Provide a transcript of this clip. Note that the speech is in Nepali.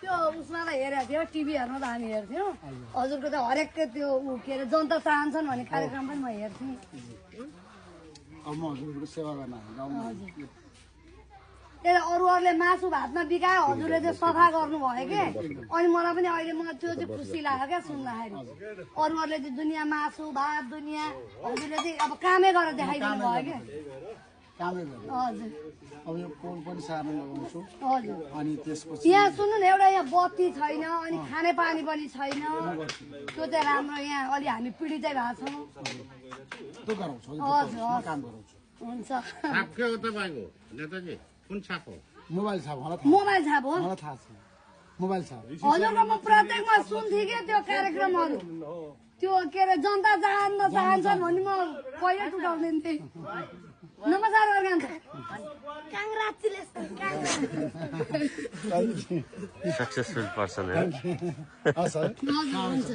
त्यो उसमा त हेरेको थियो टिभी हेर्नु त हामी हेर्थ्यौँ हजुरको त हरेक त्यो के अरे जनता चाहन्छन् भन्ने कार्यक्रम पनि म हेर्थेँ त्यही अरूहरूले मासु भातमा बिकायो हजुरले चाहिँ सफा गर्नुभयो के अनि मलाई पनि अहिले म त्यो चाहिँ खुसी लाग्यो क्या सुन्दाखेरि अरूहरूले चाहिँ दुनियाँ मासु भात दुनियाँ हजुरले चाहिँ अब कामै गरेर देखाइदिनु भयो क्या हजुर अब यो पोल पनि सार्न लगाउँछु हजुर अनि त्यसपछि यहाँ सुन्नु न एउटा यहाँ बत्ती छैन अनि खाने पानी पनि छैन त्यो चाहिँ राम्रो यहाँ अलि हामी पीडितै भएको छौँ त्यो गराउँछु हजुर काम गराउँछु हुन्छ छाप के हो तपाईँको नेताजी कुन छाप हो मोबाइल छाप मलाई मोबाइल छाप हो मलाई थाहा छ मोबाइल छाप हजुरको म प्रत्येकमा सुन्थेँ क्या त्यो कार्यक्रमहरू त्यो के अरे जनता चाहन्छन् भने म कहिले टुटाउँदैन थिएँ नमस्कार अर्गान सक्सेसफुल पर्सन हजुर हुन्छ